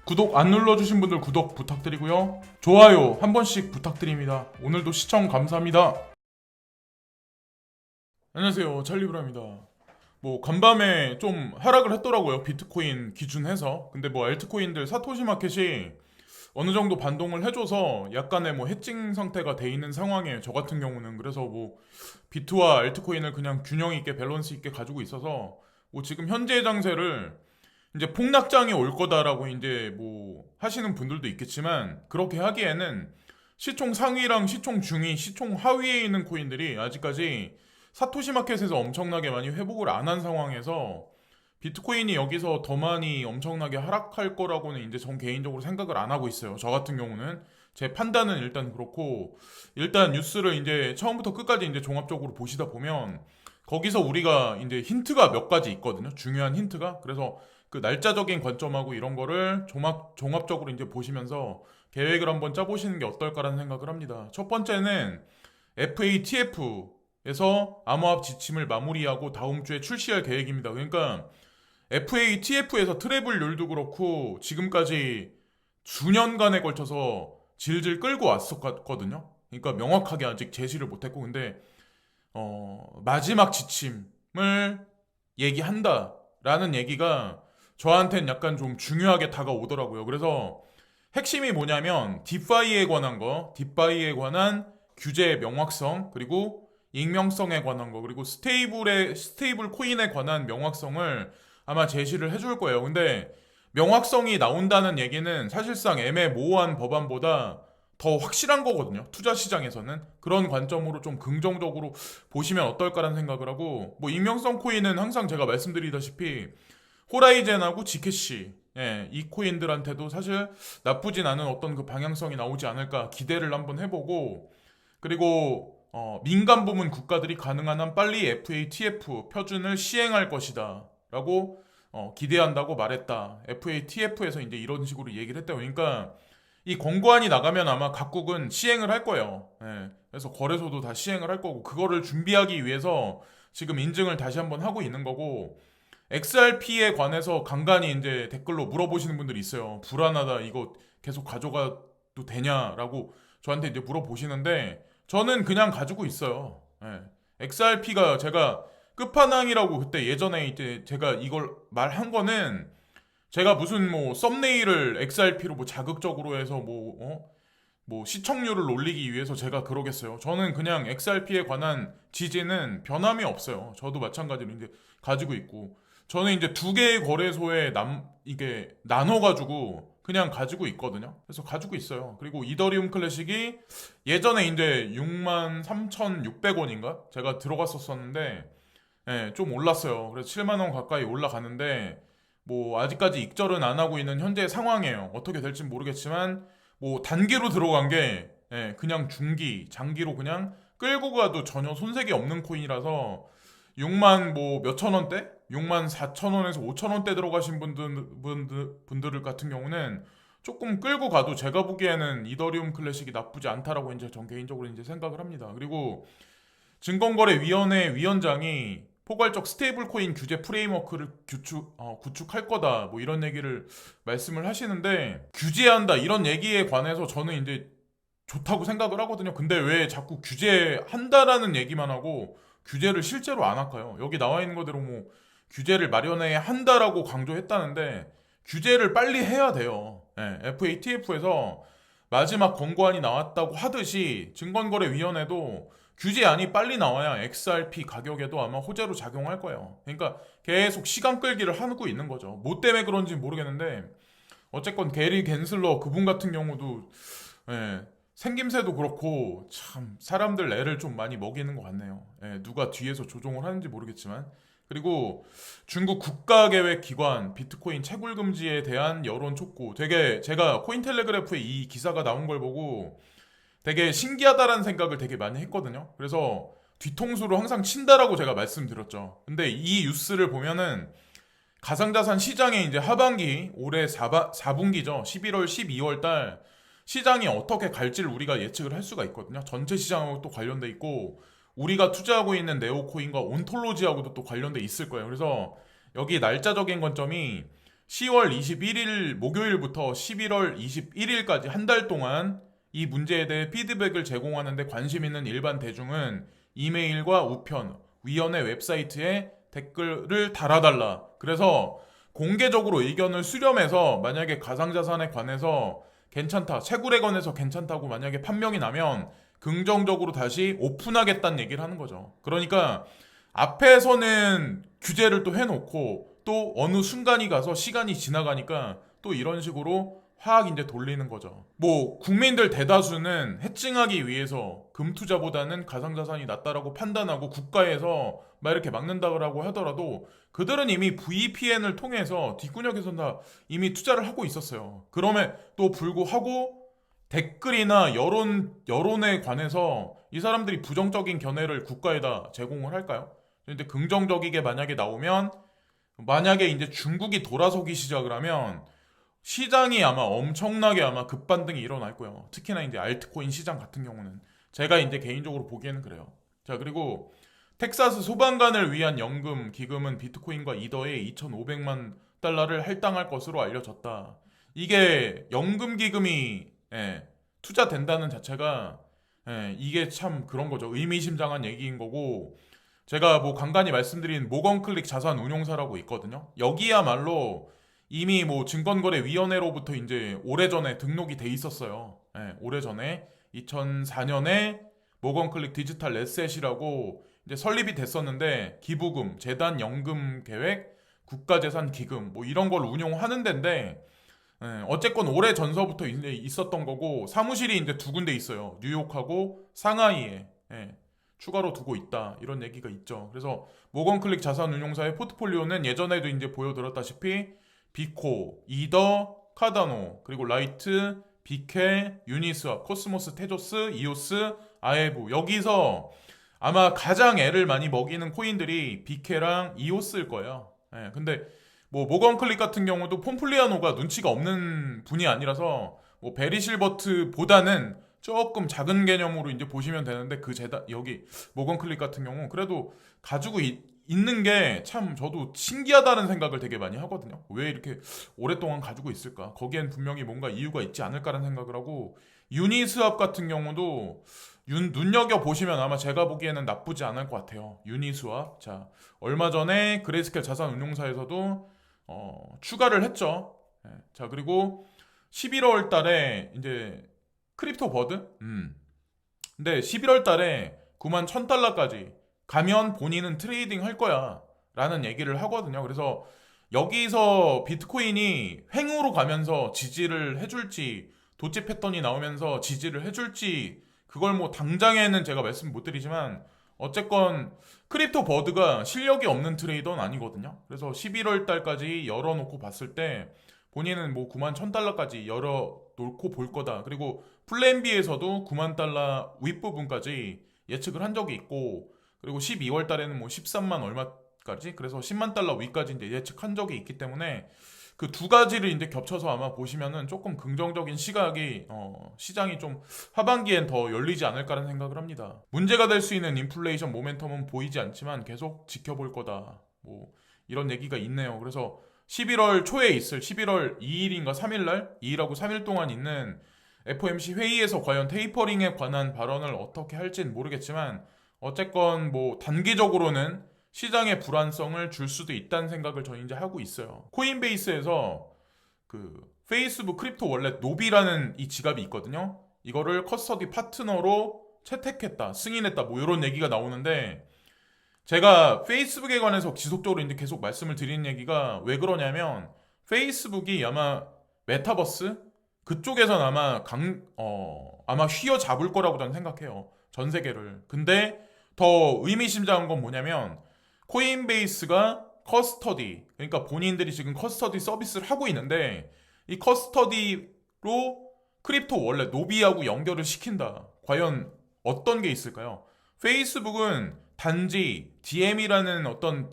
구독 안 눌러주신 분들 구독 부탁드리고요. 좋아요 한 번씩 부탁드립니다. 오늘도 시청 감사합니다. 안녕하세요, 찰리브라입니다. 간밤에 좀 하락을 했더라고요, 비트코인 기준해서. 근데 알트코인들 사토시 마켓이 어느 정도 반동을 해줘서 약간의 해칭 상태가 돼 있는 상황이에요, 저 같은 경우는. 그래서 비트와 알트코인을 그냥 균형 있게 밸런스 있게 가지고 있어서 지금 현재 장세를 이제 폭락장이 올 거다라고 이제 하시는 분들도 있겠지만, 그렇게 하기에는 시총 상위랑 시총 중위, 시총 하위에 있는 코인들이 아직까지 사토시 마켓에서 엄청나게 많이 회복을 안 한 상황에서 비트코인이 여기서 더 많이 엄청나게 하락할 거라고는 이제 전 개인적으로 생각을 안 하고 있어요. 저 같은 경우는 제 판단은 일단 그렇고, 일단 뉴스를 이제 처음부터 끝까지 이제 종합적으로 보시다 보면 거기서 우리가 이제 힌트가 몇 가지 있거든요. 중요한 힌트가. 그래서 그 날짜적인 관점하고 이런 거를 종합적으로 이제 보시면서 계획을 한번 짜보시는 게 어떨까라는 생각을 합니다. 첫 번째는 FATF에서 암호화폐 지침을 마무리하고 다음 주에 출시할 계획입니다. 그러니까 FATF에서 트래블률도 그렇고 지금까지 수년간에 걸쳐서 질질 끌고 왔었거든요. 그러니까 명확하게 아직 제시를 못했고, 근데 마지막 지침을 얘기한다라는 얘기가 저한테는 약간 좀 중요하게 다가오더라고요. 그래서 핵심이 뭐냐면 디파이에 관한 규제의 명확성, 그리고 익명성에 관한 거, 그리고 스테이블 코인에 관한 명확성을 아마 제시를 해줄 거예요. 근데 명확성이 나온다는 얘기는 사실상 애매모호한 법안보다 더 확실한 거거든요, 투자 시장에서는. 그런 관점으로 좀 긍정적으로 보시면 어떨까라는 생각을 하고, 익명성 코인은 항상 제가 말씀드리다시피 호라이젠하고 지캐시, 이 코인들한테도 사실 나쁘진 않은 어떤 그 방향성이 나오지 않을까 기대를 한번 해보고, 그리고 민간 부문 국가들이 가능한 한 빨리 FATF 표준을 시행할 것이다 라고 기대한다고 말했다. FATF에서 이제 이런 식으로 얘기를 했다. 그러니까 이 권고안이 나가면 아마 각국은 시행을 할 거예요. 그래서 거래소도 다 시행을 할 거고, 그거를 준비하기 위해서 지금 인증을 다시 한번 하고 있는 거고, XRP에 관해서 간간히 이제 댓글로 물어보시는 분들이 있어요. 불안하다, 이거 계속 가져가도 되냐라고 저한테 이제 물어보시는데, 저는 그냥 가지고 있어요. XRP가 제가 끝판왕이라고 그때 예전에 이제 제가 이걸 말한 거는, 제가 무슨 썸네일을 XRP로 자극적으로 해서 시청률을 올리기 위해서 제가 그러겠어요. 저는 그냥 XRP에 관한 지지는 변함이 없어요. 저도 마찬가지로 이제 가지고 있고, 저는 이제 두 개의 거래소에 이게 나눠가지고 그냥 가지고 있거든요. 그래서 가지고 있어요. 그리고 이더리움 클래식이 예전에 이제 63,600원인가? 제가 들어갔었었는데, 좀 올랐어요. 그래서 7만 원 가까이 올라가는데, 아직까지 익절은 안 하고 있는 현재 상황이에요. 어떻게 될지 모르겠지만 단기로 들어간 게, 그냥 장기로 그냥 끌고 가도 전혀 손색이 없는 코인이라서 6만 몇천 원대? 6만 4천 원에서 5천 원대 들어가신 분들 같은 경우는 조금 끌고 가도 제가 보기에는 이더리움 클래식이 나쁘지 않다라고 이제 전 개인적으로 이제 생각을 합니다. 그리고 증권거래위원회 위원장이 포괄적 스테이블 코인 규제 프레임워크를 구축할 거다, 이런 얘기를 말씀을 하시는데, 규제한다 이런 얘기에 관해서 저는 이제 좋다고 생각을 하거든요. 근데 왜 자꾸 규제한다라는 얘기만 하고 규제를 실제로 안 할까요? 여기 나와 있는 거대로 규제를 마련해야 한다라고 강조했다는데, 규제를 빨리 해야 돼요. FATF에서 마지막 권고안이 나왔다고 하듯이 증권거래위원회도 규제안이 빨리 나와야 XRP 가격에도 아마 호재로 작용할 거예요. 그러니까 계속 시간 끌기를 하고 있는 거죠. 뭐 때문에 그런지 모르겠는데, 어쨌건 게리 겐슬러 그분 같은 경우도 생김새도 그렇고 참 사람들 애를 좀 많이 먹이는 것 같네요. 누가 뒤에서 조종을 하는지 모르겠지만. 그리고 중국 국가계획기관 비트코인 채굴 금지에 대한 여론 촉구, 되게 제가 코인텔레그래프에 이 기사가 나온 걸 보고 되게 신기하다라는 생각을 되게 많이 했거든요. 그래서 뒤통수로 항상 친다라고 제가 말씀드렸죠. 근데 이 뉴스를 보면은 가상자산 시장의 이제 하반기, 올해 4분기죠. 11월, 12월 달 시장이 어떻게 갈지를 우리가 예측을 할 수가 있거든요. 전체 시장하고 또 관련돼 있고, 우리가 투자하고 있는 네오코인과 온톨로지하고도 또 관련돼 있을 거예요. 그래서 여기 날짜적인 관점이 10월 21일 목요일부터 11월 21일까지 한 달 동안 이 문제에 대해 피드백을 제공하는데 관심 있는 일반 대중은 이메일과 우편, 위원회 웹사이트에 댓글을 달아달라. 그래서 공개적으로 의견을 수렴해서 만약에 가상자산에 관해서 괜찮다, 채굴에 관해서 괜찮다고 만약에 판명이 나면 긍정적으로 다시 오픈하겠다는 얘기를 하는 거죠. 그러니까 앞에서는 규제를 또 해놓고 또 어느 순간이 가서 시간이 지나가니까 또 이런 식으로 화학 이제 돌리는 거죠. 뭐 국민들 대다수는 해칭하기 위해서 금투자보다는 가상자산이 낫다라고 판단하고 국가에서 막 이렇게 막는다고 하더라도 그들은 이미 VPN을 통해서 뒷구녕에서 다 이미 투자를 하고 있었어요. 그럼에도 불구하고 댓글이나 여론에 관해서 이 사람들이 부정적인 견해를 국가에다 제공을 할까요? 근데 긍정적이게 만약에 나오면 만약에 이제 중국이 돌아서기 시작을 하면 시장이 아마 엄청나게 아마 급반등이 일어날 거예요. 특히나 이제 알트코인 시장 같은 경우는 제가 이제 개인적으로 보기에는 그래요. 자, 그리고 텍사스 소방관을 위한 연금 기금은 비트코인과 이더에 2,500만 달러를 할당할 것으로 알려졌다. 이게 연금 기금이 투자된다는 자체가 이게 참 그런 거죠. 의미심장한 얘기인 거고 제가 뭐 간간히 말씀드린 모건클릭 자산 운용사라고 있거든요. 여기야말로 이미 뭐 증권거래위원회로부터 이제 오래전에 등록이 돼 있었어요. 오래전에 2004년에 모건클릭 디지털 에셋이라고 이제 설립이 됐었는데 기부금, 재단 연금 계획, 국가재산 기금 뭐 이런 걸 운용하는 데인데 어쨌건 오래 전서부터 이제 있었던 거고 사무실이 이제 두 군데 있어요. 뉴욕하고 상하이에 추가로 두고 있다 이런 얘기가 있죠. 그래서 모건클릭 자산운용사의 포트폴리오는 예전에도 이제 보여드렸다시피 비코, 이더, 카다노, 그리고 라이트, 비케, 유니스왑, 코스모스, 테조스, 이오스, 아에브 여기서 아마 가장 애를 많이 먹이는 코인들이 비케랑 이오스일 거예요. 근데 뭐 모건클릭 같은 경우도 폼플리아노가 눈치가 없는 분이 아니라서 뭐 베리 실버트보다는 조금 작은 개념으로 이제 보시면 되는데 그 재단 여기 모건클릭 같은 경우 그래도 가지고 있는 게 참 저도 신기하다는 생각을 되게 많이 하거든요. 왜 이렇게 오랫동안 가지고 있을까? 거기엔 분명히 뭔가 이유가 있지 않을까라는 생각을 하고 유니스왑 같은 경우도 눈여겨 보시면 아마 제가 보기에는 나쁘지 않을 것 같아요. 유니스왑. 자, 얼마 전에 그레이스켈 자산운용사에서도 추가를 했죠. 자, 그리고 11월 달에 이제 크립토 버드? 근데 11월 달에 9만 1000달러까지 가면 본인은 트레이딩 할 거야 라는 얘기를 하거든요. 그래서 여기서 비트코인이 횡으로 가면서 지지를 해줄지 도치 패턴이 나오면서 지지를 해줄지 그걸 뭐 당장에는 제가 말씀 못 드리지만 어쨌건 크립토 버드가 실력이 없는 트레이더는 아니거든요. 그래서 11월 달까지 열어놓고 봤을 때 본인은 뭐 9만 1000달러까지 열어놓고 볼 거다. 그리고 플랜 B에서도 9만 달러 윗부분까지 예측을 한 적이 있고 그리고 12월 달에는 뭐 13만 얼마까지 그래서 10만 달러 위까지 이제 예측한 적이 있기 때문에 그 두 가지를 이제 겹쳐서 아마 보시면은 조금 긍정적인 시각이 시장이 좀 하반기엔 더 열리지 않을까라는 생각을 합니다. 문제가 될 수 있는 인플레이션 모멘텀은 보이지 않지만 계속 지켜볼 거다. 뭐 이런 얘기가 있네요. 그래서 11월 초에 있을 11월 2일인가 3일날 2일하고 3일 동안 있는 FOMC 회의에서 과연 테이퍼링에 관한 발언을 어떻게 할지는 모르겠지만 어쨌건 뭐 단기적으로는 시장의 불안성을 줄 수도 있다는 생각을 저는 이제 하고 있어요. 코인베이스에서 그 페이스북 크립토 월렛 노비라는 이 지갑이 있거든요. 이거를 커스터디 파트너로 채택했다, 승인했다 뭐 이런 얘기가 나오는데 제가 페이스북에 관해서 지속적으로 이제 계속 말씀을 드리는 얘기가 왜 그러냐면 페이스북이 아마 메타버스 그쪽에선 아마 휘어잡을 거라고 저는 생각해요. 전 세계를. 근데 더 의미심장한 건 뭐냐면 코인베이스가 커스터디 그러니까 본인들이 지금 커스터디 서비스를 하고 있는데 이 커스터디로 크립토 월렛 노비하고 연결을 시킨다. 과연 어떤 게 있을까요? 페이스북은 단지 DM이라는 어떤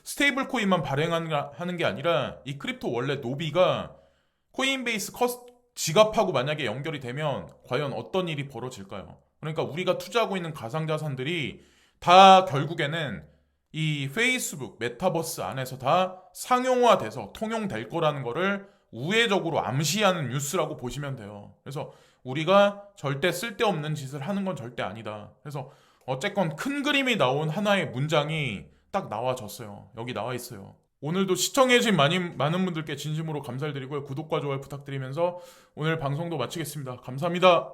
스테이블 코인만 발행하는 게 아니라 이 크립토 월렛 노비가 코인베이스 지갑하고 만약에 연결이 되면 과연 어떤 일이 벌어질까요? 그러니까 우리가 투자하고 있는 가상자산들이 다 결국에는 이 페이스북, 메타버스 안에서 다 상용화돼서 통용될 거라는 거를 우회적으로 암시하는 뉴스라고 보시면 돼요. 그래서 우리가 절대 쓸데없는 짓을 하는 건 절대 아니다. 그래서 어쨌건 큰 그림이 나온 하나의 문장이 딱 나와졌어요. 여기 나와 있어요. 오늘도 시청해주신 많은 분들께 진심으로 감사를 드리고요. 구독과 좋아요 부탁드리면서 오늘 방송도 마치겠습니다. 감사합니다.